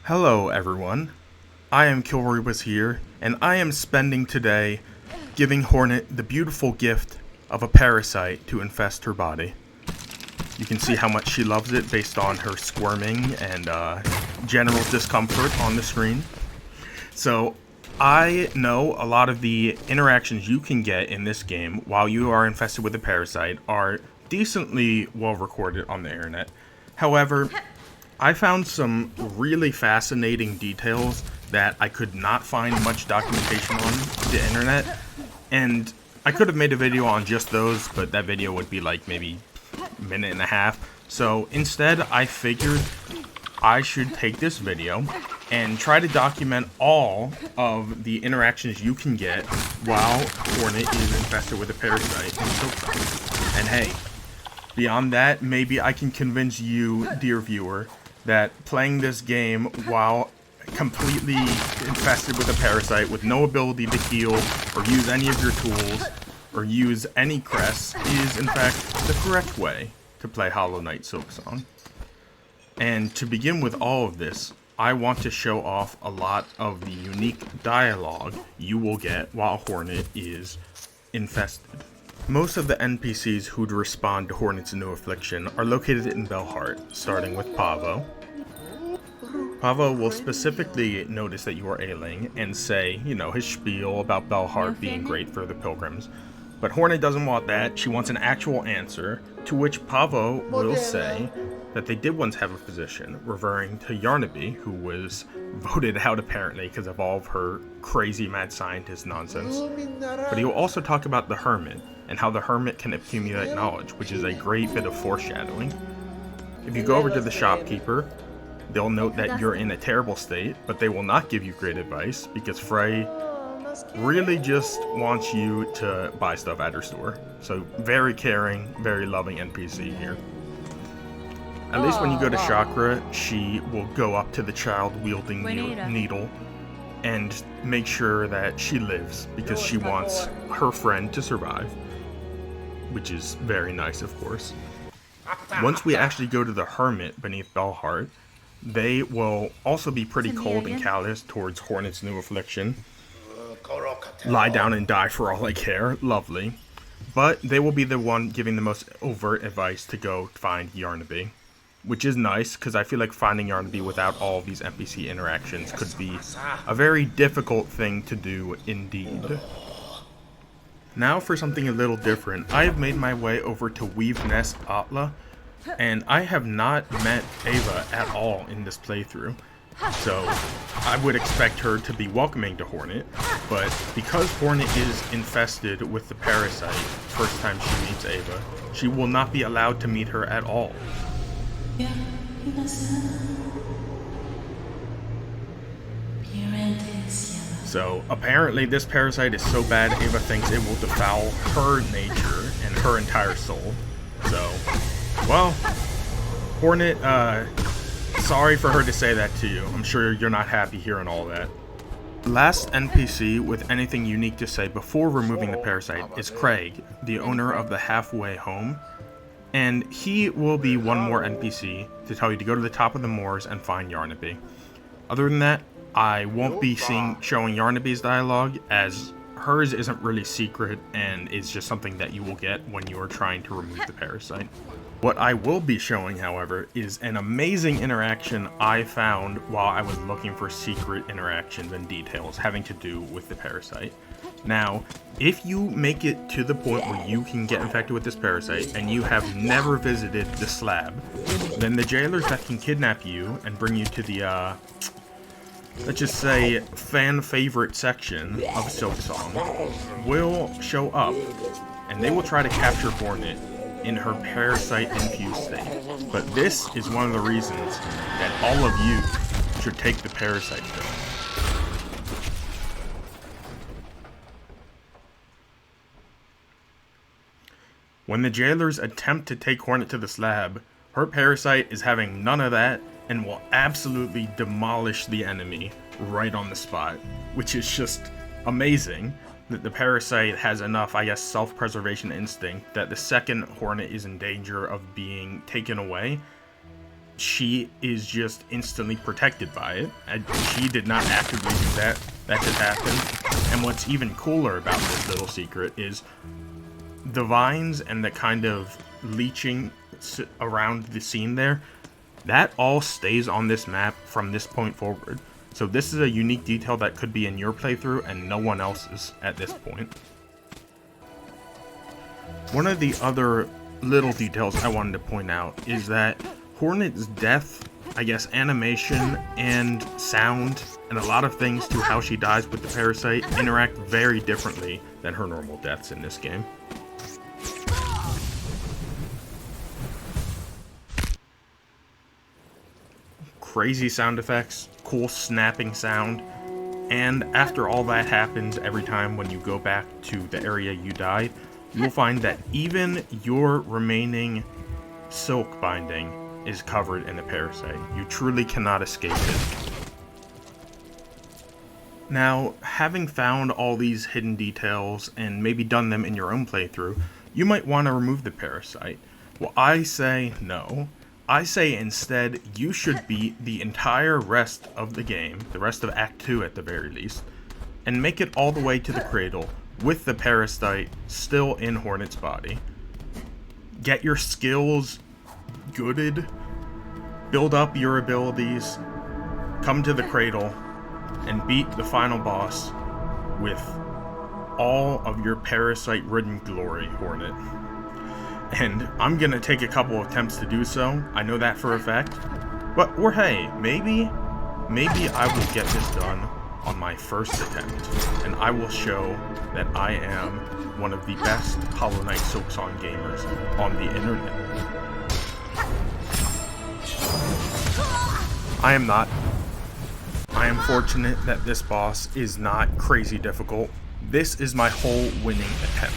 Hello everyone, I am Kilroy here, and I am spending today giving Hornet the beautiful gift of a parasite to infest her body. You can see how much she loves it based on her squirming and general discomfort on the screen. So I know a lot of the interactions you can get in this game while you are infested with a parasite are decently well recorded on the internet. However, I found some really fascinating details that I could not find much documentation on the internet, and I could have made a video on just those, but that video would be like maybe a minute and a half. So instead, I figured I should take this video and try to document all of the interactions you can get while Hornet is infested with a parasite in Silksong. And hey, beyond that, maybe I can convince you, dear viewer, that playing this game while completely infested with a parasite with no ability to heal or use any of your tools or use any crests is in fact the correct way to play Hollow Knight Silksong. And to begin with all of this, I want to show off a lot of the unique dialogue you will get while Hornet is infested. Most of the NPCs who'd respond to Hornet's new affliction are located in Belheart, starting with Pavo. Pavo will specifically notice that you are ailing and say, his spiel about Belheart being great for the pilgrims. But Hornet doesn't want that, she wants an actual answer, to which Pavo will say that they did once have a physician, referring to Yarnaby, who was voted out apparently because of all of her crazy mad scientist nonsense. But he will also talk about the Hermit, and how the Hermit can accumulate knowledge, which is a great bit of foreshadowing. If you go over to the shopkeeper, they'll note that you're in a terrible state, but they will not give you great advice, because Frey really just wants you to buy stuff at her store. So very caring, very loving NPC here. At least when you go to Chakra, she will go up to the child wielding needle and make sure that she lives, because she wants her friend to survive. Which is very nice, of course. Once we actually go to the Hermit beneath Belheart, they will also be pretty cold and callous towards Hornet's new affliction. Lie down and die for all I care. Lovely. But they will be the one giving the most overt advice to go find Yarnaby. Which is nice, because I feel like finding Yarnaby without all of these NPC interactions could be a very difficult thing to do indeed. Now for something a little different, I have made my way over to Weave Nest Atla, and I have not met Ava at all in this playthrough. So I would expect her to be welcoming to Hornet, but because Hornet is infested with the parasite first time she meets Ava, she will not be allowed to meet her at all. So apparently this parasite is so bad Ava thinks it will defoul her nature and her entire soul. So, well, Hornet, sorry for her to say that to you. I'm sure you're not happy hearing all that. Last NPC with anything unique to say before removing the parasite is Craig, the owner of the Halfway Home. And he will be one more NPC to tell you to go to the top of the moors and find Yarnaby. Other than that, I won't be showing Yarnaby's dialogue, as hers isn't really secret and is just something that you will get when you are trying to remove the parasite. What I will be showing, however, is an amazing interaction I found while I was looking for secret interactions and details having to do with the parasite. Now, if you make it to the point where you can get infected with this parasite and you have never visited the slab, then the jailers that can kidnap you and bring you to the, let's just say, fan favorite section of Silksong will show up, and they will try to capture Hornet in her parasite-infused state. But this is one of the reasons that all of you should take the Parasite Pill. When the jailers attempt to take Hornet to the slab, her parasite is having none of that and will absolutely demolish the enemy right on the spot, which is just amazing that the parasite has enough, I guess, self-preservation instinct that the second Hornet is in danger of being taken away, she is just instantly protected by it. And she did not actively do that. That just happened. And what's even cooler about this little secret is the vines and the kind of leeching around the scene there, that all stays on this map from this point forward. So this is a unique detail that could be in your playthrough and no one else's at this point. One of the other little details I wanted to point out is that Hornet's death, I guess, animation and sound and a lot of things to how she dies with the parasite interact very differently than her normal deaths in this game. Crazy sound effects, cool snapping sound, and after all that happens every time when you go back to the area you died, you'll find that even your remaining silk binding is covered in the parasite. You truly cannot escape it. Now, having found all these hidden details and maybe done them in your own playthrough, you might want to remove the parasite. Well, I say no. I say instead you should beat the entire rest of the game, the rest of Act 2 at the very least, and make it all the way to the cradle with the parasite still in Hornet's body. Get your skills gooded, build up your abilities, come to the cradle, and beat the final boss with all of your parasite-ridden glory, Hornet. And I'm gonna take a couple of attempts to do so, I know that for a fact. Or hey, maybe I will get this done on my first attempt, and I will show that I am one of the best Hollow Knight Silksong gamers on the internet. I am not. I am fortunate that this boss is not crazy difficult. This is my whole winning attempt.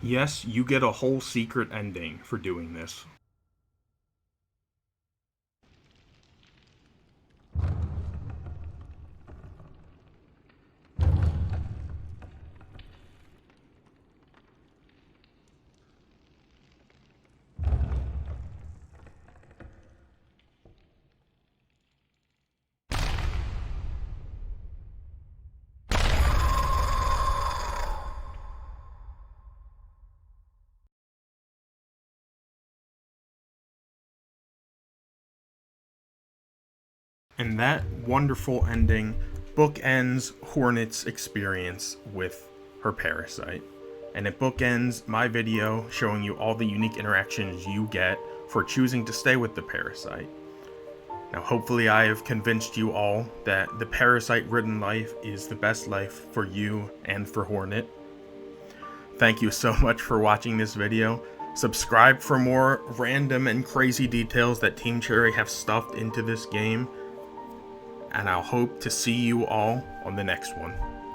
Yes, you get a whole secret ending for doing this. And that wonderful ending bookends Hornet's experience with her parasite. And it bookends my video showing you all the unique interactions you get for choosing to stay with the parasite. Now, hopefully I have convinced you all that the parasite-ridden life is the best life for you and for Hornet. Thank you so much for watching this video. Subscribe for more random and crazy details that Team Cherry have stuffed into this game. And I'll hope to see you all on the next one.